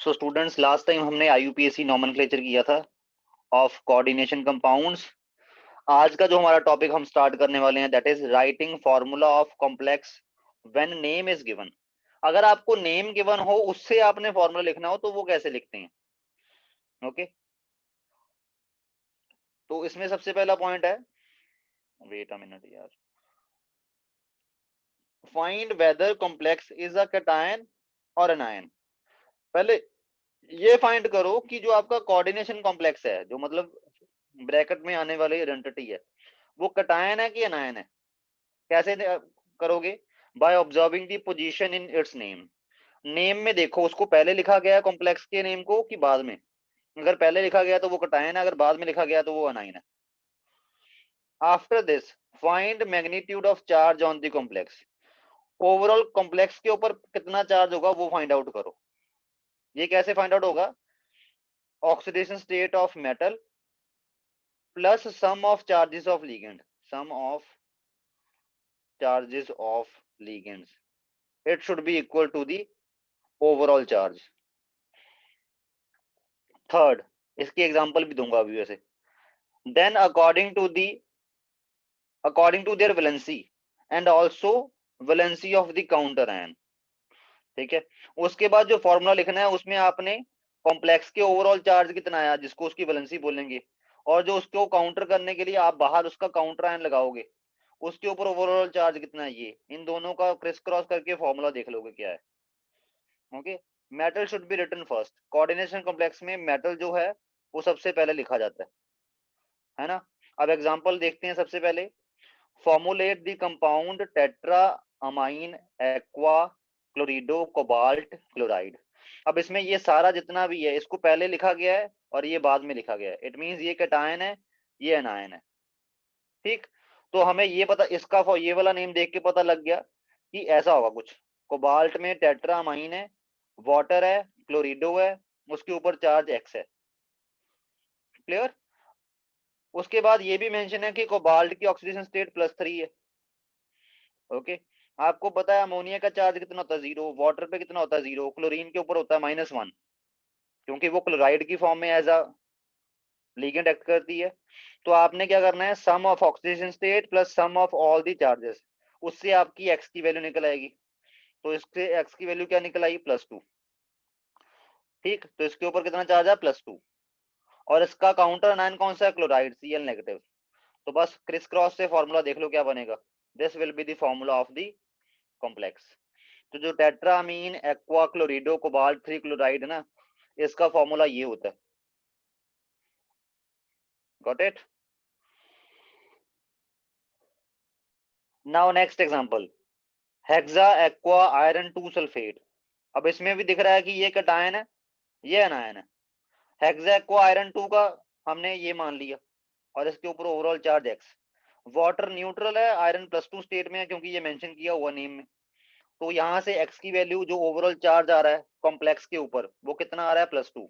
So students, last time हमने IUPAC nomenclature किया था ऑफ कोऑर्डिनेशन कंपाउंड्स। आज का जो हमारा टॉपिक हम स्टार्ट करने वाले हैं that is writing formula of complex when name is given. अगर आपको नेम गिवन हो उससे आपने फॉर्मूला लिखना हो तो वो कैसे लिखते हैं? ओके तो इसमें सबसे पहला पॉइंट है, वेट अ मिनट यार, find weather complex is a cation और एनायन। पहले ये फाइंड करो कि जो आपका कोऑर्डिनेशन कॉम्प्लेक्स है, जो मतलब ब्रैकेट में आने वाली आइडेंटिटी है, वो कैटायन है कि एनायन है। कैसे करोगे? By observing the position in its name. Name में देखो उसको पहले लिखा गया है कॉम्प्लेक्स के नेम को कि बाद में। अगर पहले लिखा गया तो वो कैटायन है, अगर बाद में लिखा गया तो वो एनायन है। After this find magnitude of charge on the complex. Overall complex के ऊपर कितना चार्ज होगा वो फाइंड आउट करो। ये कैसे फाइंड आउट होगा? Oxidation state of metal plus sum of charges of ligand, sum of charges of ligands, it should be equal to the overall charge. Third, इसकी एग्जांपल भी दूंगा अभी वैसे। Then according to their valency and also valency of the counter ion. ठीक है, उसके बाद जो फॉर्मूला लिखना है उसमें आपने कॉम्प्लेक्स के ओवरऑल चार्ज कितना आया जिसको उसकी वैलेंसी बोलेंगे, और जो उसको काउंटर करने के लिए आप बाहर उसका काउंटर आयन लगाओगे उसके ऊपर ओवरऑल चार्ज कितना है, ये इन दोनों का क्रिस क्रॉस करके फॉर्मूला देख लोगे क्या है। Okay, metal should be written first. Coordination complex में मेटल जो है वो सबसे पहले लिखा जाता है ना। अब एग्जांपल देखते हैं। सबसे पहले formulate the compound tetra amine aqua chlorido cobalt chloride. अब इसमें ये सारा जितना भी है इसको पहले लिखा गया है और ये बाद में लिखा गया है। इट मींस ये कैटायन है, ये एनायन है। ठीक, तो हमें ये पता, इसका ये वाला नेम देख के पता लग गया कि ऐसा होगा कुछ। कोबाल्ट में टेट्रा अमाइन है, वाटर है, क्लोरिडो है, उसके ऊपर चार्ज एक्स है। क्लियर? उसके बाद ये भी मेंशन है कि कोबाल्ट की ऑक्सीडेशन स्टेट +3 है। ओके, आपको पता है अमोनिया का चार्ज कितना होता है? 0। वाटर पे कितना होता है? 0। क्लोरीन के ऊपर होता है -1, क्योंकि वो क्लोराइड की फॉर्म में एज अ लिगेंड एक्ट करती है। तो आपने क्या करना है, sum of oxidation state plus sum of all the charges, उससे आपकी एक्स की वैल्यू निकल आएगी। तो इससे एक्स की वैल्यू क्या निकल आई? +2। ठीक, तो इसके ऊपर कितना चार्ज है? +2। और इसका काउंटर आयन कौन सा है? Chloride, Cl negative. तो बस क्रिस क्रॉस से फॉर्मूला देख लो क्या बनेगा। This will be the formula of the complex. तो जो tetrammine aqua chlorido cobalt 3 chloride है ना, इसका फॉर्मूला ये होता है। Got it? Now next example, hexa aqua iron 2 sulphate. अब इसमें भी दिख रहा है कि ये कैटायन है, ये एनायन है। हेक्सा एक्वा आयरन 2 का हमने ये मान लिया और इसके ऊपर overall charge x. Water neutral है, आयरन +2 स्टेट में है क्योंकि ये मेंशन किया हुआ नेम में। तो यहाँ से एक्स की वैल्यू जो ओवरऑल चार्ज आ रहा है कॉम्प्लेक्स के ऊपर वो कितना आ रहा है? +2।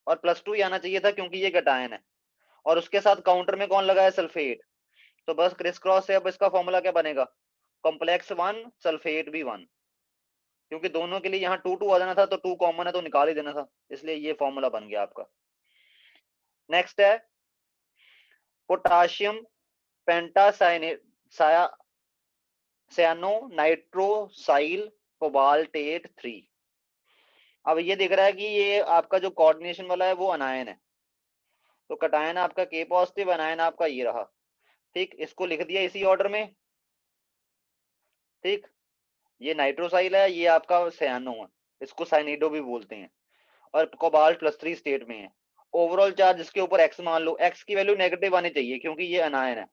और +2 ही आना चाहिए था क्योंकि ये कैटायन है और उसके साथ काउंटर में कौन लगा है? सल्फेट। तो बस क्रिस क्रॉस से अब इसका फॉर्मूला क्या बनेगा? कॉम्प्लेक्स 1 सल्फेट भी 1, क्योंकि दोनों के लिए यहाँ 2 2 आ जाना था तो 2 कॉमन है तो निकाल ही देना था, इसलिए ये फॉर्मूला बन गया आपका। नेक्स्ट है पोटाशियम पेंटासायानो नाइट्रोसाइल कोबाल्टेट 3। अब ये दिख रहा है कि ये आपका जो कोऑर्डिनेशन वाला है वो अनायन है। तो कैटायन आपका K पॉजिटिव, अनायन आपका ये रहा। ठीक, इसको लिख दिया इसी ऑर्डर में। ठीक, ये नाइट्रोसाइल है, ये आपका सयानो है, इसको साइनिडो भी बोलते हैं, और कोबाल्ट +3 स्टेट में है। ओवरऑल चार्ज इसके ऊपर एक्स मान लो, एक्स की वैल्यू नेगेटिव आनी चाहिए क्योंकि ये अनायन है।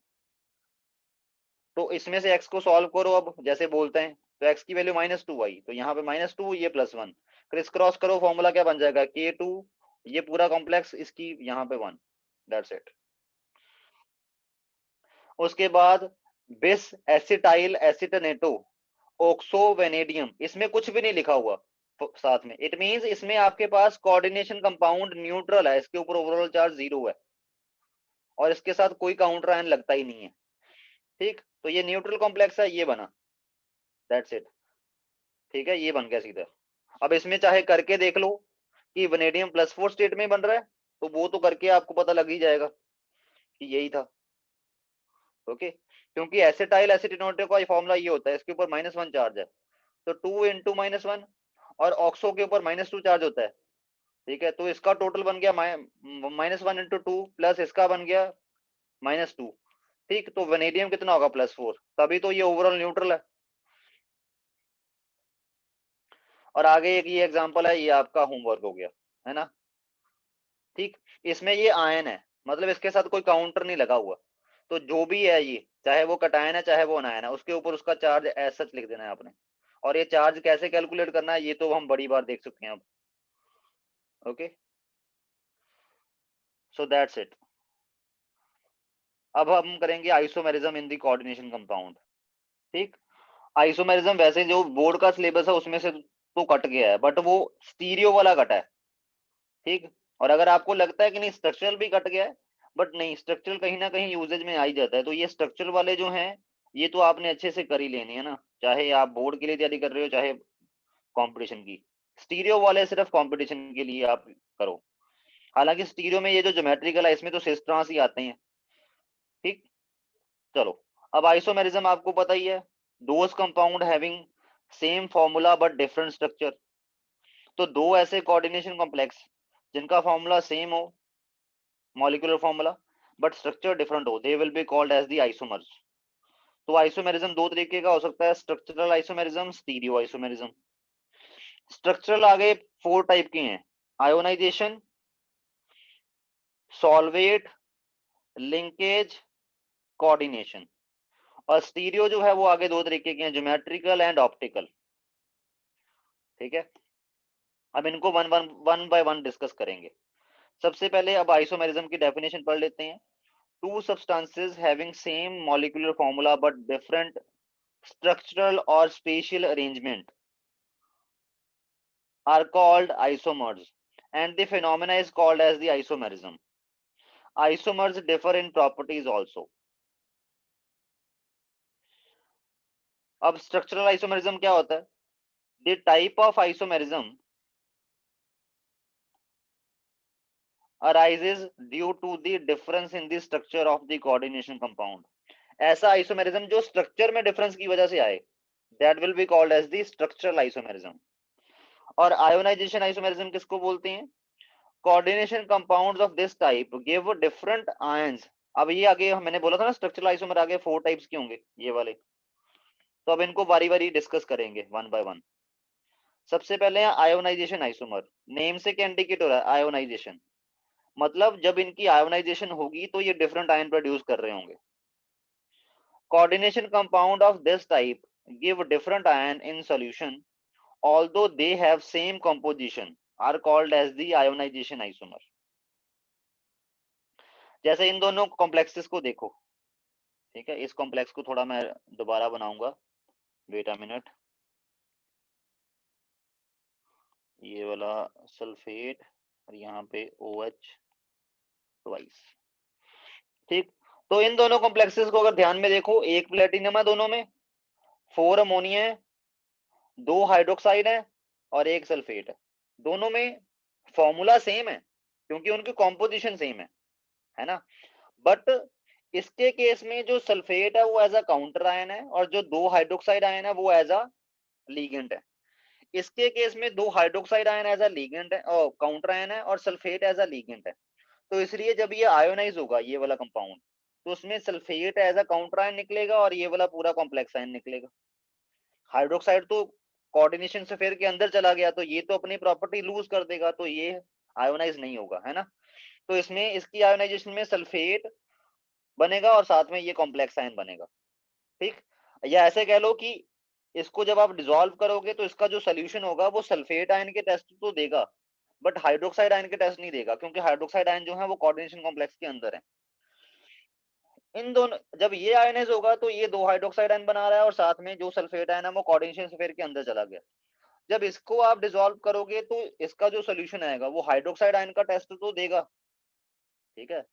तो इसमें से एक्स को सॉल्व करो अब जैसे बोलते हैं, तो एक्स की वैल्यू -2 आई, तो यहाँ पे -2, ये +1। क्रिस क्रॉस करो, फॉर्मूला क्या बन जाएगा? K2, ये पूरा कॉम्प्लेक्स, इसकी यहाँ पे 1। That's it. उसके बाद बिस एसिटाइल एसिटनेटो ऑक्सो वेनेडियम, इसमें कुछ भी नहीं लिखा हुआ साथ में। इट मींस इसमें आपके पास कोऑर्डिनेशन कंपाउंड न्यूट्रल है, इसके ऊपर ओवरऑल चार्ज 0 है और इसके साथ कोई काउंटर आयन लगता ही नहीं है। ठीक, तो ये न्यूट्रल कॉम्प्लेक्स है, ये बना। That's it. ठीक है, ये बन गया सीधा। अब इसमें चाहे करके देख लो कि वनेडियम +4 स्टेट में बन रहा है, तो वो तो करके आपको पता लग ही जाएगा कि यही था। ओके, क्योंकि एसिटाइल एसिटिनोटेट का फॉर्मूला ये होता है, इसके ऊपर -1 चार्ज है, तो 2 × -1, और ऑक्सो के ऊपर -2 चार्ज होता है। ठीक है, तो इसका टोटल बन गया -1 × 2 प्लस इसका बन गया -2। ठीक, तो वेनेडियम कितना होगा +4, तभी तो ये ओवरऑल न्यूट्रल है। और आगे एक ये एग्जांपल है, ये आपका होमवर्क हो गया है ना। ठीक, इसमें ये आयन है, मतलब इसके साथ कोई काउंटर नहीं लगा हुआ, तो जो भी है ये, चाहे वो कटायन है चाहे वो अनायन है, उसके ऊपर उसका चार्ज एज सच लिख देना है आपने। और ये चार्ज कैसे कैलकुलेट करना है ये तो हम बड़ी बार देख चुके हैं अब। Okay, so that's it. अब हम करेंगे isomerism in the coordination compound. ठीक, आइसोमेरिज्म वैसे जो बोर्ड का सिलेबस है उसमें से तो कट गया है, बट वो स्टीरियो वाला कटा है। ठीक, और अगर आपको लगता है कि नहीं स्ट्रक्चरल भी कट गया है, बट नहीं, स्ट्रक्चरल कहीं ना कहीं यूजेज में आ ही जाता है, तो ये स्ट्रक्चरल वाले जो हैं ये तो आपने अच्छे से कर ही लेनी है ना, चाहे आप बोर्ड के लिए तैयारी कर रहे हो चाहे कंपटीशन की। स्टीरियो वाले सिर्फ कंपटीशन के लिए आप करो। हालांकि स्टीरियो में ये जो ज्योमेट्रिकल है इसमें तो सिस ट्रांस ही आते हैं। ठीक, चलो, अब आइसोमेरिज्म आपको पता ही है, those compound having same formula but different structure. तो दो ऐसे कोऑर्डिनेशन कॉम्प्लेक्स जिनका फॉर्मूला सेम हो, molecular formula, but structure different हो, they will be called as the isomers. तो आइसोमेरिज्म दो तरीके का हो सकता है, structural isomerism, stereo isomerism. Structural आगे 4 टाइप के हैं, आयोनाइजेशन, सॉल्वेट, लिंकेज, कोऑर्डिनेशन। और स्टीरियो जो है वो आगे 2 तरीके के हैं, ज्योमेट्रिकल एंड ऑप्टिकल। ठीक है, अब इनको वन बाय वन डिस्कस करेंगे। सबसे पहले अब आइसोमेरिज्म की डेफिनेशन पढ़ लेते हैं। To substances having same molecular formula but different structural or spatial arrangement are called isomers, and the phenomena is called as the isomerism. Isomers differ in properties also. अब structural isomerism क्या होता है? The type of isomerism arises due to the difference in the structure of the coordination compound. ऐसा isomerism जो structure में difference की वजह से आए, that will be called as the structural isomerism. और आयोनाइजेशन आइसोमेरिज्म किसको बोलते हैं? Coordination compounds of this type give different ions. अब ये आगे मैंने बोला था ना स्ट्रक्चरल आइसोमर आगे 4 टाइप्स के होंगे ये वाले, तो अब इनको बारी बारी डिस्कस करेंगे वन बाय वन। सबसे पहले है आयोनाइजेशन आइसोमर। नेम से क्या इंडिकेट हो रहा है? आयोनाइजेशन, मतलब जब इनकी आयोनाइजेशन होगी तो ये डिफरेंट आयन प्रोड्यूस कर रहे होंगे। Coordination compound of this type give different ion in solution although they have same composition are called as the ionization isomer. जैसे इन दोनों कॉम्प्लेक्सेस को देखो, ठीक है, इस कॉम्प्लेक्स को थोड़ा मैं दोबारा बनाऊंगा, वेट अ मिनट। ये वाला सल्फेट और यहाँ पे OH ट्वाइस। ठीक, तो इन दोनों कॉम्प्लेक्सेस को अगर ध्यान में देखो, एक प्लेटिनम है दोनों में, 4 अमोनिया है, 2 हाइड्रोक्साइड है और एक सल्फेट है। दोनों में फॉर्मूला सेम है क्योंकि उनकी कॉम्पोजिशन सेम है ना। बट इसके केस में जो सल्फेट है वो एज अ काउंटर आयन है और जो 2 हाइड्रोक्साइड आयन है वो एज अ लीगेंड है। इसके केस में 2 hydroxide ion as a ligand है और काउंटर आयन है, और सल्फेट एज अ लीगेंड है। तो इसलिए जब ये आयोनाइज होगा ये वाला कंपाउंड, तो उसमें sulphate as a counter ion निकलेगा और ये वाला पूरा कॉम्प्लेक्स आयन निकलेगा। हाइड्रोक्साइड तो कोऑर्डिनेशन स्फीयर के अंदर चला गया तो ये तो अपनी प्रॉपर्टी लूज कर देगा, तो ये आयोनाइज नहीं होगा, है ना। तो इसमें इसकी आयोनाइजेशन में सल्फेट बनेगा और साथ में ये कॉम्प्लेक्स आयन बनेगा। ठीक, या ऐसे कह लो कि इसको जब आप डिसॉल्व करोगे तो इसका जो सोल्यूशन होगा वो सल्फेट आयन के टेस्ट तो देगा बट हाइड्रोक्साइड आयन के टेस्ट नहीं देगा, क्योंकि हाइड्रोक्साइड आयन जो है वो कोऑर्डिनेशन कॉम्प्लेक्स के अंदर है। इन दोनों जब ये आयनाइज होगा तो ये 2 हाइड्रोक्साइड आयन बना रहा है और साथ में जो सल्फेट आयन है वो कोऑर्डिनेशन स्फीयर के अंदर चला गया। जब इसको आप डिसॉल्व करोगे तो इसका जो सोल्यूशन आएगा वो हाइड्रोक्साइड आयन का टेस्ट तो देगा, ठीक है,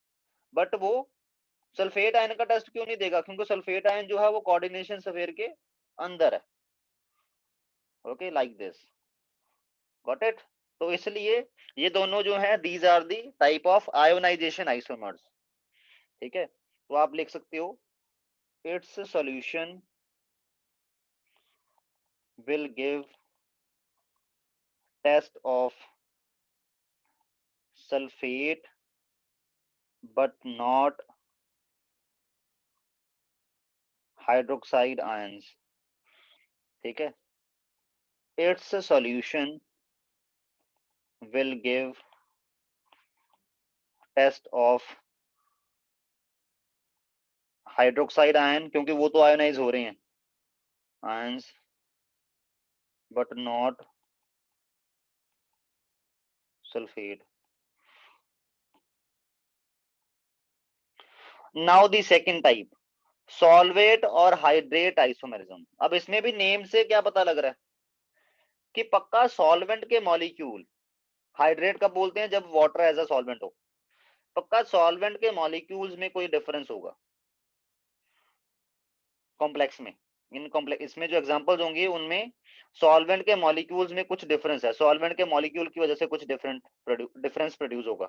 बट वो सल्फेट आयन का टेस्ट क्यों नहीं देगा? क्योंकि सल्फेट आयन जो है वो कोऑर्डिनेशन स्फीयर के अंदर है। Okay, like this, got it. तो इसलिए ये दोनों जो है these are the type of ionisation isomers. ठीक है, तो आप लिख सकते हो its solution will give test of sulphate but not hydroxide ions. ठीक है, its solution will give test of hydroxide ion, क्योंकि वो तो आयोनाइज हो रहे हैं ions, but not sulphate. Now the second type, solvate और हाइड्रेट आइसोमेरिज्म। अब इसमें भी नेम से क्या पता लग रहा है कि पक्का सॉल्वेंट के मॉलिक्यूल, हाइड्रेट कब बोलते हैं जब वाटर एज अ सॉल्वेंट हो, पक्का सॉल्वेंट के मॉलिक्यूल्स में कोई डिफरेंस होगा कॉम्प्लेक्स में। इन कॉम्प्लेक्स इसमें जो एग्जांपल्स होंगे उनमें सॉल्वेंट के मॉलिक्यूल्स में कुछ डिफरेंस है, सॉल्वेंट के मॉलिक्यूल की वजह से कुछ डिफरेंस प्रोड्यूस होगा।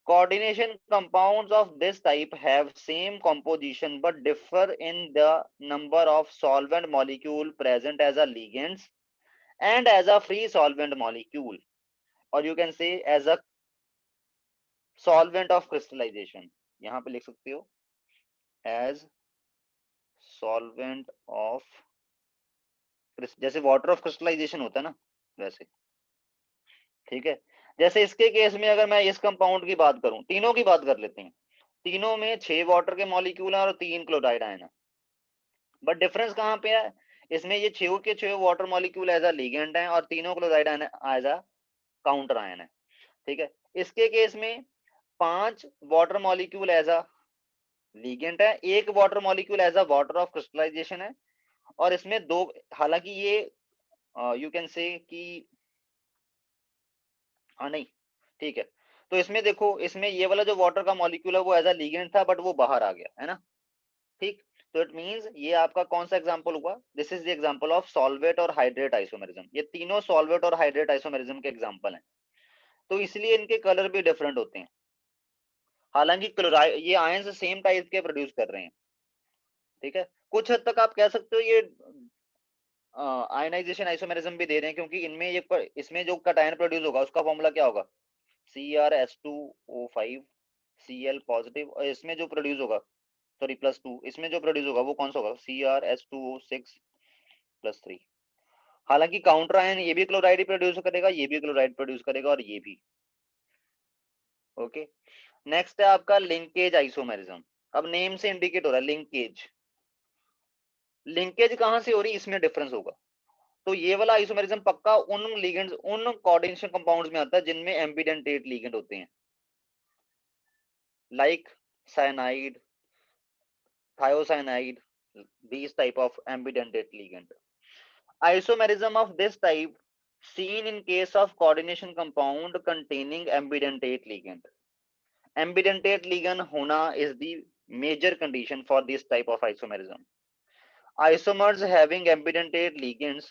Coordination compounds of this type have same composition but differ in the number of solvent molecule present as a ligands and as a free solvent molecule, or you can say as a solvent of crystallization। यहाँ पे लिख सकते हो as solvent of, जैसे water of crystallisation होता है ना वैसे। ठीक है, जैसे इसके केस में अगर मैं इस कंपाउंड की बात करूं, तीनों की बात कर लेते हैं, तीनों में 6 वाटर के मॉलिक्यूल हैं और 3 क्लोराइड आयन है। बट डिफरेंस कहाँ पे है, इसमें ये 6 के 6 water molecule as a ligand हैं और तीनों chloride ion as a counter ion है। ठीक है, इसके केस में 5 water molecule as a ligand है, 1 water molecule as a water of crystallisation है, और इसमें 2, हालांकि ये यू कैन से कि हाँ नहीं, ठीक है, तो इसमें देखो, इसमें ये वाला जो वाटर का मॉलिक्यूल है वो एज अ लिगेंड था बट वो बाहर आ गया है ना। ठीक, तो इट मींस ये आपका कौन सा एग्जांपल हुआ, this is the example of solvate और हाइड्रेट आइसोमेरिज्म। ये तीनों सॉल्वेट और हाइड्रेट आइसोमेरिज्म के एग्जांपल हैं, तो इसलिए इनके कलर भी डिफरेंट होते हैं, हालांकि क्लोराइड ये आयंस सेम टाइप के प्रोड्यूस कर रहे हैं। ठीक है, कुछ हद तक आप कह सकते हो ये आयनाइजेशन आइसोमेरिज्म भी दे रहे हैं, क्योंकि इनमें ये इसमें जो कटायन प्रोड्यूस होगा उसका फॉर्मूला क्या होगा, CrS2O5 Cl पॉजिटिव, और इसमें जो प्रोड्यूस होगा, सॉरी +2, इसमें जो प्रोड्यूस होगा वो कौन सा होगा, CrS2O6 +3। हालांकि काउंटर आयन ये भी क्लोराइड ही प्रोड्यूस करेगा, ये भी क्लोराइड प्रोड्यूस करेगा, और ये भी। ओके, नेक्स्ट है आपका लिंकेज आइसोमेरिज्म। अब नेम से इंडिकेट हो रहा है लिंकेज, लिंकेज कहां से हो रही है इसमें डिफरेंस होगा। तो ये वाला आइसोमेरिज्म पक्का उन लिगेंड्स, उन कोऑर्डिनेशन कंपाउंड्स में आता है जिनमें एम्बिडेंटेट लिगेंड होते हैं, like cyanide, thiocyanide, these type of ambidentate ligand। Isomerism of this type seen in case of coordination compound containing ambidentate ligand। Ambidentate ligand होना is the major condition for this type of isomerism। Isomers having ambidentate ligands,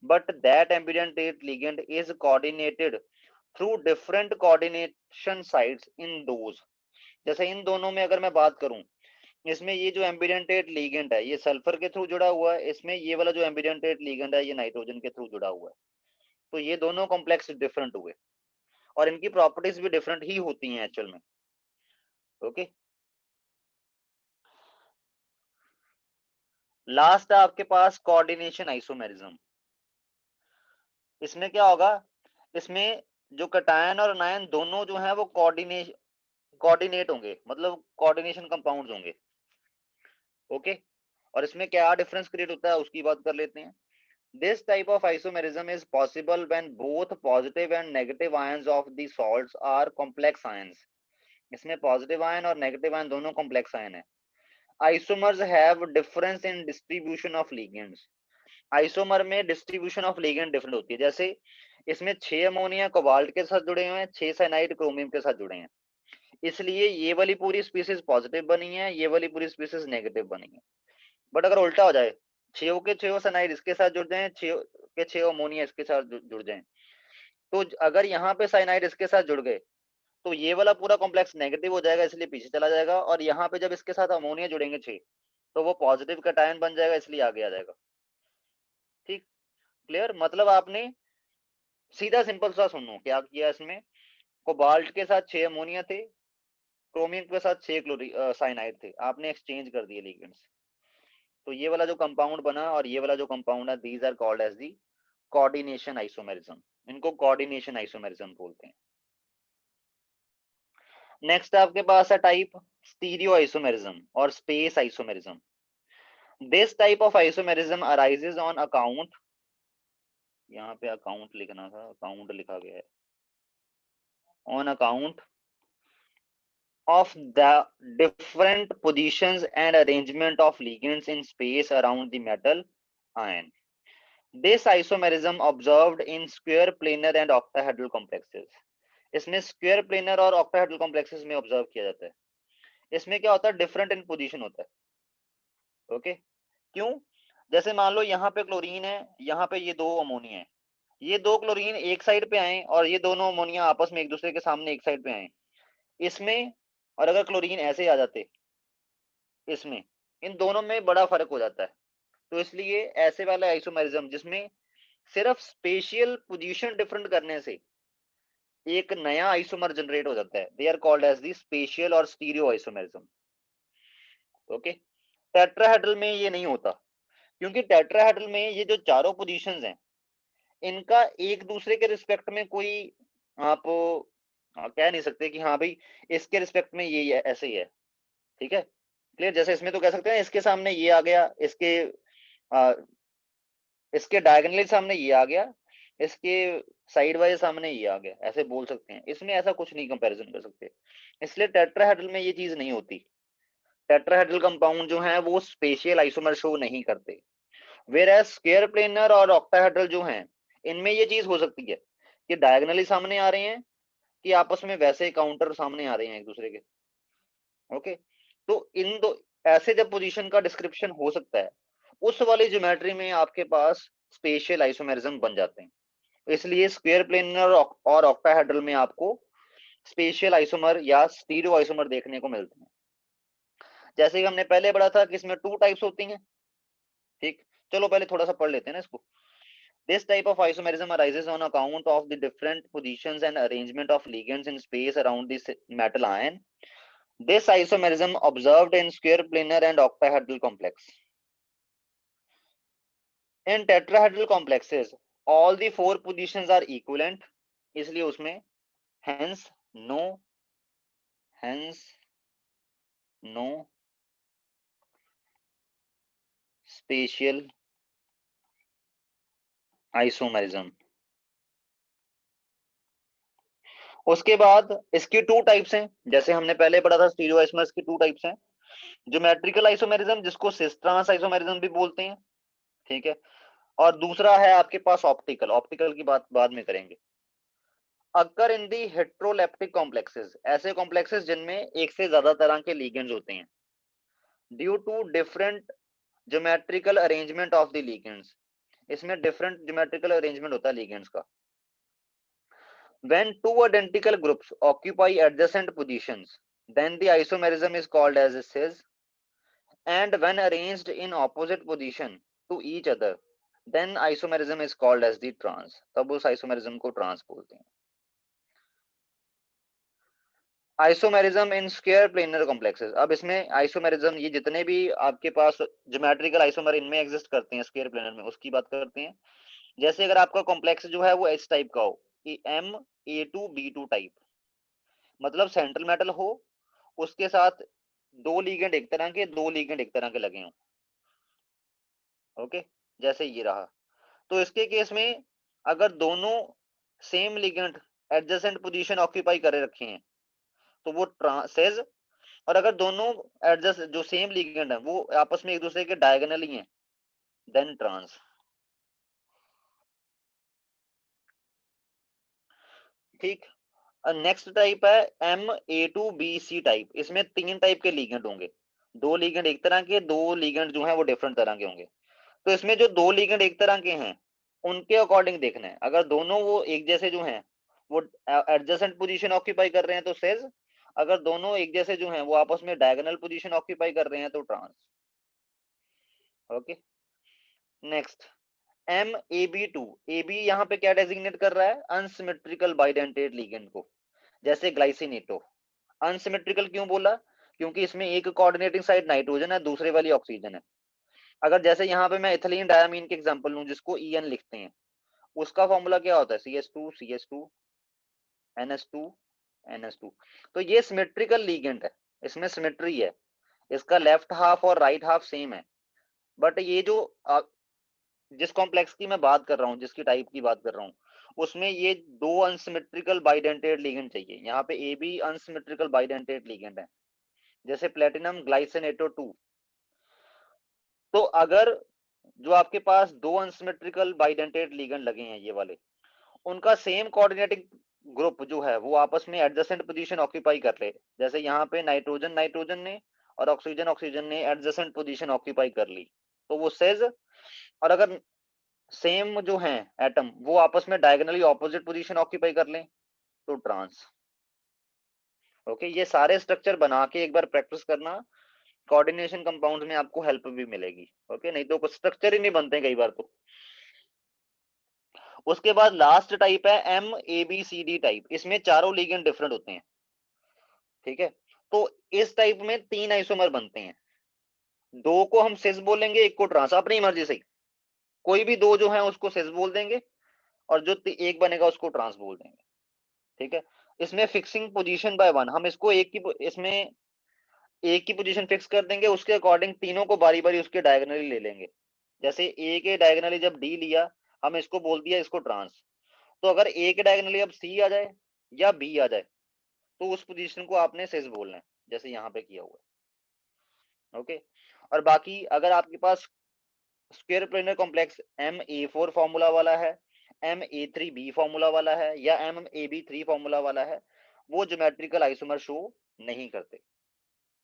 but that ambidentate ligand is coordinated through different coordination sites in those। जैसे इन दोनों में अगर मैं बात करूं, इसमें ये जो एम्बिडेंटेट लीगेंड है ये सल्फर के थ्रू जुड़ा हुआ है, इसमें ये वाला जो एम्बिडेंटेट लीगेंड है ये नाइट्रोजन के थ्रू जुड़ा हुआ है, तो ये दोनों कॉम्प्लेक्स डिफरेंट हुए और इनकी प्रॉपर्टीज भी डिफरेंट ही होती हैं एक्चुअल में। ओके, लास्ट है आपके पास कोऑर्डिनेशन आइसोमेरिज्म। इसमें क्या होगा, इसमें जो कटायन और अनायन दोनों जो है वो कोऑर्डिनेट होंगे, मतलब कोऑर्डिनेशन कंपाउंड्स होंगे। ओके, और इसमें क्या डिफरेंस क्रिएट होता है उसकी बात कर लेते हैं। This type of isomerism is possible when both positive and negative ions of the salts are complex ions। इसमें पॉजिटिव आयन और नेगेटिव आयन दोनों कॉम्प्लेक्स आयन है। Isomers have difference in distribution of ligands. Isomer में distribution of ligand different होती है, जैसे इसमें 6 ammonia cobalt के साथ जुड़े हुए हैं, 6 साइनाइड क्रोमियम के साथ जुड़े हैं, इसलिए ये वाली पूरी स्पीसीज पॉजिटिव बनी है, ये वाली पूरी स्पीसीज नेगेटिव बनी है। बट अगर उल्टा हो जाए, 6 के 6 साइनाइड इसके साथ जुड़ जाएं, 6 के 6 अमोनिया इसके साथ जुड़ जाएं, तो अगर यहाँ पे साइनाइड इसके साथ जुड़ गए तो ये वाला पूरा कॉम्प्लेक्स नेगेटिव हो जाएगा, इसलिए पीछे चला जाएगा, और यहाँ पे जब इसके साथ अमोनिया जुड़ेंगे 6 तो वो पॉजिटिव कैटायन बन जाएगा, इसलिए आगे आ जाएगा। ठीक, क्लियर? मतलब आपने सीधा सिंपल सा सुनो क्या किया इसमें, कोबाल्ट के साथ 6 अमोनिया थे, क्रोमियम के साथ 6 साइनाइड थे, आपने एक्सचेंज कर दिए लिगेंड्स, तो ये वाला जो कंपाउंड बना और ये वाला जो कंपाउंड है, these are called as the coordination isomerism, इनको कोऑर्डिनेशन आइसोमेरिज्म बोलते हैं। नेक्स्ट आपके पास है टाइप स्टीरियो आइसोमेरिज्म और space isomerism. This type of isomerism arises on account, यहाँ पे अकाउंट लिखना था, अकाउंट लिखा गया है, on account of the different positions and arrangement of ligands in space around the metal ion. This isomerism observed in square planar and octahedral complexes. इसमें square planar और octahedral complexes में observe किया जाता है। इसमें क्या होता है, डिफरेंट इन पोजीशन होता है। ओके, क्यों? जैसे मान लो यहाँ पे क्लोरीन है, यहाँ पे ये 2 अमोनिया है, ये 2 क्लोरीन एक साइड पे आए और ये दोनों अमोनिया आपस में एक दूसरे के सामने एक साइड पे आए, इसमें और अगर क्लोरीन ऐसे आ जाते इसमें, इन दोनों में बड़ा फर्क हो जाता है। तो इसलिए ऐसे वाला आइसोमेरिज्म जिसमें सिर्फ स्पेशियल पोजीशन डिफरेंट करने से एक नया आइसोमर जनरेट हो जाता है, they are called as the spatial और स्टीरियो आइसोमेरिज्म। ओके, टेट्राहेड्रल में ये नहीं होता, क्योंकि टेट्राहेड्रल में ये जो चारों पोजीशंस हैं इनका एक दूसरे के रिस्पेक्ट में कोई आप कह नहीं सकते कि हाँ भाई इसके रिस्पेक्ट में ये ऐसे ही है। ठीक है, क्लियर? जैसे इसमें तो कह सकते हैं इसके सामने ये आ गया, इसके डायगोनली सामने ये आ गया, इसके साइड वाइज सामने ये आ गया, ऐसे बोल सकते हैं। इसमें ऐसा कुछ नहीं कंपैरिजन कर सकते, इसलिए टेट्राहेड्रल में ये चीज नहीं होती। टेट्राहेड्रल कंपाउंड जो है वो स्पेशियल आइसोमर शो नहीं करते, वेयर एज स्क्वायर प्लेनर और ऑक्टाहेड्रल जो हैं इनमें ये चीज हो सकती है कि डायगोनली सामने आ रहे हैं कि आपस में वैसे काउंटर सामने आ रहे हैं एक दूसरे के। ओके, तो इन दो ऐसे जब पोजीशन का डिस्क्रिप्शन हो सकता है उस वाली ज्योमेट्री में आपके पास स्पेशियल आइसोमेरिज्म बन जाते हैं। इसलिए स्क्वायर प्लेनर और ऑक्टाहेड्रल में आपको स्पेशियल आइसोमर या स्टीरियो आइसोमर देखने को मिलते हैं। जैसे कि हमने पहले पढ़ा था कि इसमें 2 टाइप्स होती हैं। ठीक, चलो पहले थोड़ा सा पढ़ लेते हैं ना इसको। This type of isomerism arises on account of the different positions and arrangement of ligands in space around the metal ion. This isomerism observed in square planar and octahedral complex. In tetrahedral complexes, all the 4 positions are equivalent. इसलिए उसमें hence no spatial isomerism. उसके बाद इसकी 2 types हैं, जैसे हमने पहले पढ़ा था स्टीरियो आइसोमर्स की 2 टाइप्स हैं। ज्योमेट्रिकल आइसोमेरिज्म जिसको सिस ट्रांस आइसोमेरिज्म भी बोलते हैं। ठीक है, और दूसरा है आपके पास ऑप्टिकल, ऑप्टिकल की बात बाद में करेंगे। अगर इन दी हेट्रोलेप्टिक कॉम्प्लेक्सेस, ऐसे कॉम्प्लेक्सेस जिनमें एक से ज्यादा तरह के लिगेंड्स होते हैं, due to different geometrical arrangement of the ligands, इसमें डिफरेंट ज्योमेट्रिकल अरेंजमेंट होता है लिगेंड्स का। When two identical groups occupy adjacent positions, then the isomerism is called as a cis, and when arranged in opposite position to each other, then isomerism is called as the trans. तब उस isomerism को trans बोलते हैं। Isomerism in square planar complexes, अब इसमें isomerism ये जितने भी आपके पास ज्योमेट्रिकल आइसोमर इनमें एग्जिस्ट करते हैं स्क्वायर प्लेनर में, उसकी बात करते हैं। जैसे अगर आपका कॉम्प्लेक्स जो है वो इस टाइप का हो कि MA2B2 टाइप, मतलब सेंट्रल मेटल हो, उसके साथ 2 लिगेंड एक तरह के, 2 लिगेंड एक तरह के लगे हों। ओके, जैसे ये रहा, तो इसके केस में अगर दोनों same ligand adjacent position occupy करे रखे हैं तो वो सेज, और अगर दोनों एडजस्ट जो सेम लिगेंड है वो आपस में एक दूसरे के डायगोनल ही हैं, देन ट्रांस। ठीक, नेक्स्ट टाइप है MA2BC टाइप। इसमें 3 टाइप के लिगेंड होंगे, 2 लिगेंड एक तरह के, 2 लिगेंड जो है वो डिफरेंट तरह के होंगे। तो इसमें जो 2 लिगेंड एक तरह के हैं उनके अकॉर्डिंग देखना है। अगर दोनों वो एक जैसे जो हैं वो एडजेसेंट पोजीशन ऑक्यूपाई कर रहे हैं तो सेज, अगर दोनों एक जैसे जो हैं वो आपस में डायगोनल पोजीशन ऑक्यूपाई कर रहे हैं तो trans. Okay, next M A B two. A B यहाँ पे क्या डेजिग्नेट कर रहा है? अनसिमेट्रिकल बाइडेंटेट लिगेंड को, जैसे ग्लाइसिनेटो। अनसिमेट्रिकल क्यों बोला? क्योंकि इसमें एक कोऑर्डिनेटिंग साइड नाइट्रोजन है, दूसरे वाली ऑक्सीजन है। अगर जैसे यहाँ पे मैं इथिलीन डायमीन के एग्जांपल लूं जिसको EN लिखते हैं, उसका फॉर्मूला क्या होता है? CH2 CH2 NH2 NH2। तो ये सिमेट्रिकल लिगेंड है, इसमें सिमेट्री है, इसका लेफ्ट हाफ और राइट हाफ सेम है। बट ये जो जिस कॉम्प्लेक्स की मैं बात कर रहा हूँ, जिसकी टाइप की बात कर रहा हूँ, उसमें ये दो अनसिमेट्रिकल बाइडेंटेट लिगेंड चाहिए। यहाँ पे A B unsymmetrical bidentate ligand है, जैसे प्लेटिनम ग्लाइसिनेटो 2। तो अगर जो आपके पास दो अनसिमेट्रिकल बाइडेंटेट लिगेंड लगे हैं ये वाले, उनका सेम कोऑर्डिनेटिंग ग्रुप जो है वो आपस में एडजेसेंट पोजीशन ऑक्यूपाई कर ले, जैसे यहाँ पे नाइट्रोजन नाइट्रोजन ने और ऑक्सीजन ऑक्सीजन ने एडजेसेंट पोजीशन ऑक्यूपाई कर ली, तो वो सेज। और अगर सेम जो है एटम वो आपस में डायगोनली ऑपोजिट पोजीशन ऑक्यूपाई कर लें तो ट्रांस। ओके, ये सारे स्ट्रक्चर बना के एक बार प्रैक्टिस करना, कोऑर्डिनेशन कंपाउंड में आपको हेल्प भी मिलेगी। ओके, नहीं तो कुछ स्ट्रक्चर ही नहीं बनते कई बार तो। उसके बाद लास्ट टाइप है MABCD टाइप, इसमें चारों लिगेंड डिफरेंट होते हैं। ठीक है, तो इस टाइप में 3 आइसोमर बनते हैं, 2 को हम सिस बोलेंगे, एक को ट्रांस, अपनी मर्जी से कोई भी 2 जो है उसको सिस बोल देंगे और जो एक बनेगा उसको ट्रांस बोल देंगे। ठीक है, इसमें फिक्सिंग पोजीशन बाय वन, हम इसको इसमें एक की पोजीशन फिक्स कर देंगे, उसके अकॉर्डिंग तीनों को बारी बारी उसके डायगोनली ले लेंगे। जैसे ए के डायगोनली जब डी लिया, हम इसको बोल दिया इसको ट्रांस। तो अगर ए के डायगोनली अब सी आ जाए या बी आ जाए तो उस पोजीशन को आपने सिस बोलना है, जैसे यहाँ पे किया हुआ है। ओके, और बाकी अगर आपके पास square planar complex MA4 formula वाला है, MA3B फॉर्मूला वाला है या MAB3 फॉर्मूला वाला है, वो ज्योमेट्रिकल आइसोमर शो नहीं करते।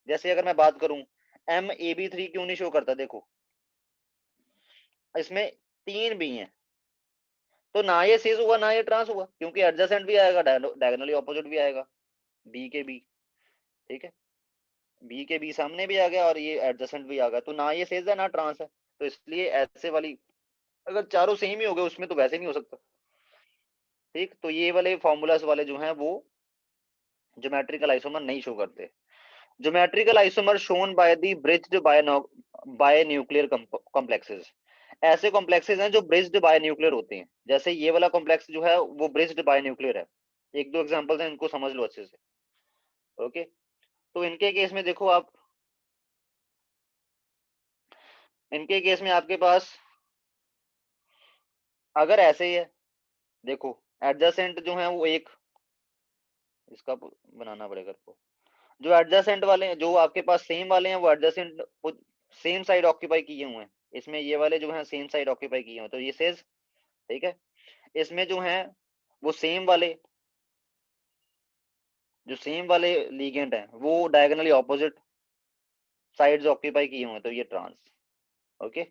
जैसे अगर मैं बात करूं MAB3 क्यों नहीं शो करता, देखो इसमें 3 बी हैं, तो ना ये सिस हुआ ना ये ट्रांस हुआ, क्योंकि एडजेसेंट भी आएगा, डायगोनली ऑपोजिट भी आएगा, बी के बी। ठीक है, बी के बी सामने भी आ गया और ये एडजेसेंट भी आ गया, तो ना ये सिस है ना ट्रांस है। तो इसलिए ऐसे वाली अगर चारों सेम ही हो गए उसमें तो वैसे नहीं हो सकता। ठीक, तो ये वाले फॉर्मूलास वाले जो हैं वो ज्योमेट्रिकल आइसोमर नहीं शो करते। Geometrical isomer shown by the bridged bye nuclear complexes. ऐसे कॉम्प्लेक्सेस हैं जो ब्रिज्ड बाय न्यूक्लियर होते हैं, जैसे ये वाला कॉम्प्लेक्स जो है वो ब्रिज्ड बाय न्यूक्लियर है। एक दो एग्जांपल्स हैं, इनको समझ लो अच्छे से। ओके, तो इनके केस में देखो आप, इनके केस में आपके पास अगर ऐसे ही है, देखो एडजेसेंट जो है वो एक, इसका बनाना पड़ेगा आपको। जो एडजेसेंट वाले हैं, जो आपके पास सेम वाले हैं, वो एडजेसेंट सेम साइड ऑक्यूपाई किए हुए हैं। इसमें ये वाले जो हैं सेम साइड ऑक्यूपाई किए हुए हैं, तो ये सेज। ठीक है, इसमें जो हैं वो सेम वाले, जो सेम वाले लीगेंड हैं वो डायगोनली ऑपोजिट साइड्स ऑक्यूपाई किए हुए हैं, तो ये ट्रांस। ओके,